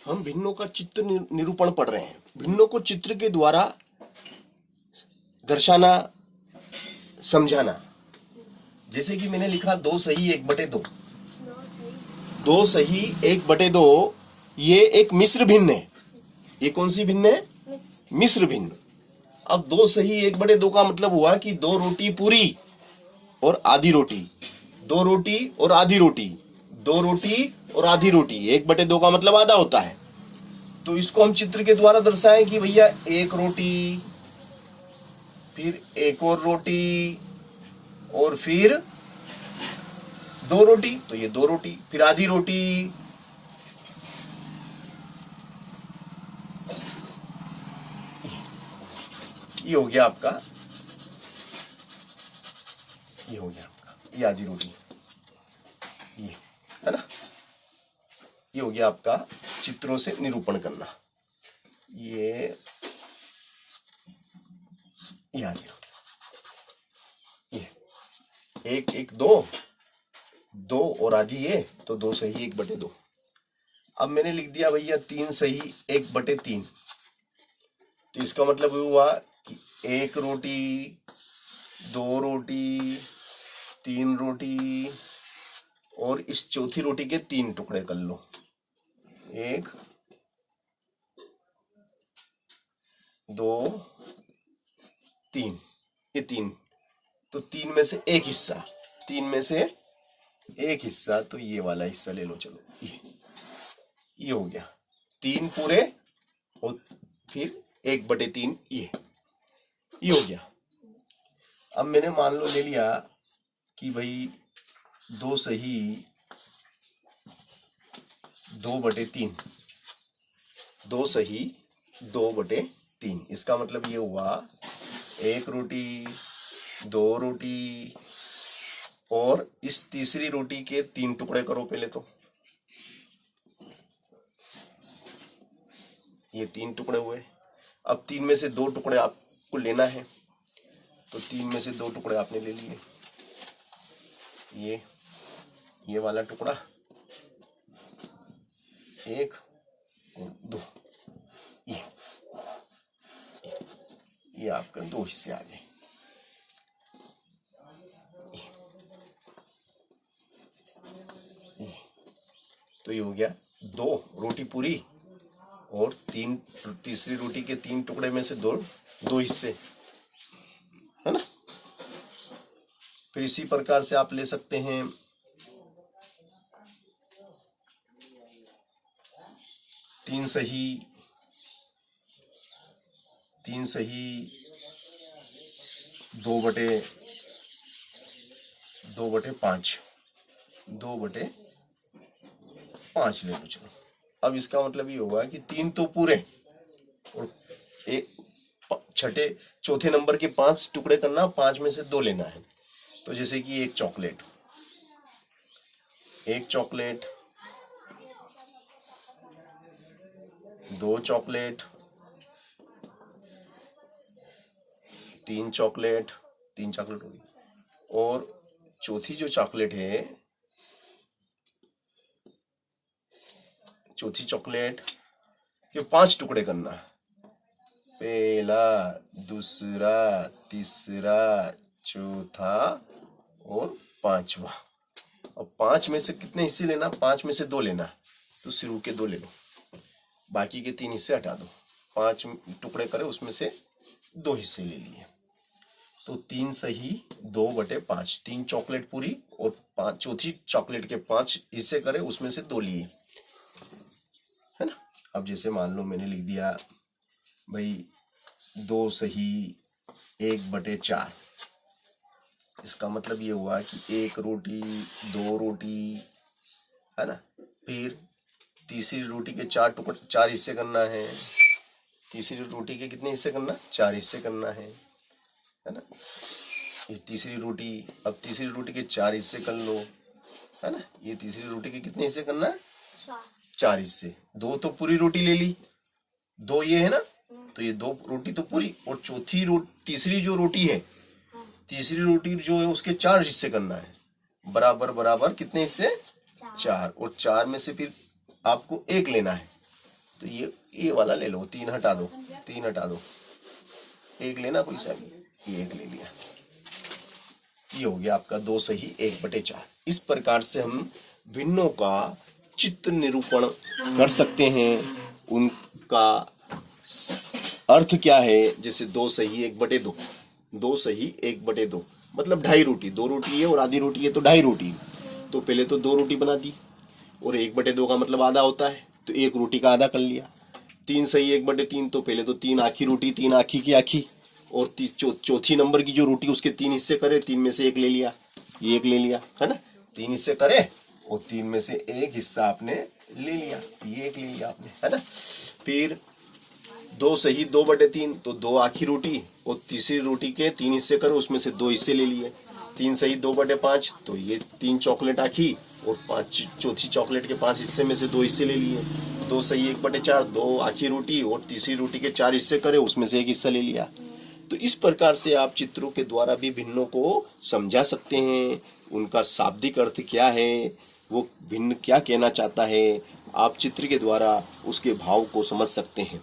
हम भिन्नों का चित्र निरूपण पढ़ रहे हैं। भिन्नों को चित्र के द्वारा दर्शाना, समझाना। जैसे कि मैंने लिखा 2 सही 1/2। 2 सही 1/2 ये एक मिश्र भिन्न है। ये कौन सी भिन्न है? मिश्र भिन्न। अब 2 सही 1/2 का मतलब हुआ कि 2 रोटी पूरी और आधी रोटी, 2 रोटी और आधी रोटी, 2 रोटी और आधी रोटी। 1/2 का मतलब आधा होता है। तो इसको हम चित्र के द्वारा दर्शाएं कि भैया 1 रोटी, फिर एक और रोटी, और फिर 2 रोटी, तो ये 2 रोटी, फिर आधी रोटी, ये हो गया आपका, ये हो गया आपका, ये आधी रोटी, ये है ना। ये हो गया आपका चित्रों से निरूपण करना। ये आधी रोटी, ये 1 1 2, 2 और आधी ये, तो 2 सही 1/2। अब मैंने लिख दिया भैया 3 सही 1/3। तो इसका मतलब हुआ कि 1 रोटी, 2 रोटी, 3 रोटी, और इस चौथी रोटी के 3 टुकड़े कर लो। 1 2 3, ये 3। तो 3 में से एक हिस्सा, 3 में से एक हिस्सा, तो ये वाला हिस्सा ले लो। चलो ये हो गया 3 पूरे, और फिर 1/3 ये हो गया। अब मैंने मान लो ले लिया कि भाई 2 सही 2/3, 2 सही 2/3। इसका मतलब ये हुआ 1 रोटी, 2 रोटी, और इस तीसरी रोटी के 3 टुकड़े करो पहले। तो ये 3 टुकड़े हुए। अब 3 में से 2 टुकड़े आपको लेना है, तो 3 में से 2 टुकड़े आपने ले लिए। ये वाला टुकड़ा 1 और 2, ये आपका 2 हिस्से आ गए। तो ये हो गया 2 रोटी पूरी और तीसरी रोटी के 3 टुकड़े में से 2 हिस्से, है ना। फिर इसी प्रकार से आप ले सकते हैं 3 सही 2/5, 2/5 ले लो। चलो, अब इसका मतलब ये होगा कि 3 तो पूरे और चौथे नंबर के 5 टुकड़े करना, 5 में से 2 लेना है। तो जैसे कि 1 चॉकलेट, 2 चॉकलेट, 3 चॉकलेट, 3 चॉकलेट होगी, और चौथी जो चॉकलेट है, चौथी चॉकलेट के 5 टुकड़े करना। पहला, दूसरा, तीसरा, चौथा और 5वां। अब 5 में से कितने हिस्से लेना? 5 में से 2 लेना, तो शुरू के 2 ले लो, बाकी के 3 हिस्से हटा दो। 5 टुकड़े करे, उसमें से 2 हिस्से ले लिए। तो 3 सही 2/5, 3 चॉकलेट पूरी और चौथी चॉकलेट के 5 हिस्से करे, उसमें से 2 लिए, है ना। अब जैसे मान लो मैंने लिख दिया भाई 2 सही 1/4। इसका मतलब ये हुआ कि 1 रोटी, 2 रोटी, है ना। फिर तीसरी रोटी के 4 हिस्से करना है। तीसरी रोटी के कितने हिस्से करना? 4 हिस्से करना है ना। ये तीसरी रोटी, अब तीसरी रोटी के 4 हिस्से कर लो, है ना। ये तीसरी रोटी के कितने हिस्से करना है? 4 हिस्से। 2 तो पूरी रोटी ले ली, 2 ये है ना, तो ये 2 रोटी तो पूरी, और तीसरी जो रोटी है, तीसरी रोटी जो है उसके 4 हिस्से करना है। बराबर कितने हिस्से? 4। और 4 में से फिर आपको 1 लेना है, तो ये वाला ले लो, 3 हटा दो, 3 हटा दो, 1 लेना कोई सा भी, ये 1 ले लिया। ये हो गया आपका 2 सही 1/4। इस प्रकार से हम भिन्नों का चित्र निरूपण कर सकते हैं। उनका अर्थ क्या है, जैसे 2 सही 1/2, 2 सही 1/2 मतलब 2.5 रोटी, 2 रोटी है और आधी रोटी है तो 2.5 रोटी। तो पहले तो 2 रोटी बना दी, और 1/2 का मतलब आधा होता है, तो 1 रोटी का आधा कर लिया। 3 सही 1/3, तो पहले तो 3 आखी रोटी, 3 आखी की आखी, और चौथी नंबर की जो रोटी उसके 3 हिस्से करे, 3 में से 1 ले लिया, ये 1 ले लिया, है ना। 3 हिस्से करे और 3 में से 1 हिस्सा आपने ले लिया, ये 1 ले लिया आपने, है ना। फिर 2 सही 2/3, तो 2 आखी रोटी और तीसरी रोटी के 3 हिस्से करो, उसमें से 2 हिस्से ले लिए। 3 सही 2/5, तो ये 3 चॉकलेट आखी और 5 चौथी चॉकलेट के 5 हिस्से में से 2 हिस्से ले लिए। 2 सही 1/4, 2 आखी रोटी और तीसरी रोटी के 4 हिस्से करे, उसमें से 1 हिस्सा ले लिया। तो इस प्रकार से आप चित्रों के द्वारा भी भिन्नों को समझा सकते हैं। उनका शाब्दिक अर्थ क्या है, वो भिन्न क्या कहना चाहता है, आप चित्र के द्वारा उसके भाव को समझ सकते हैं।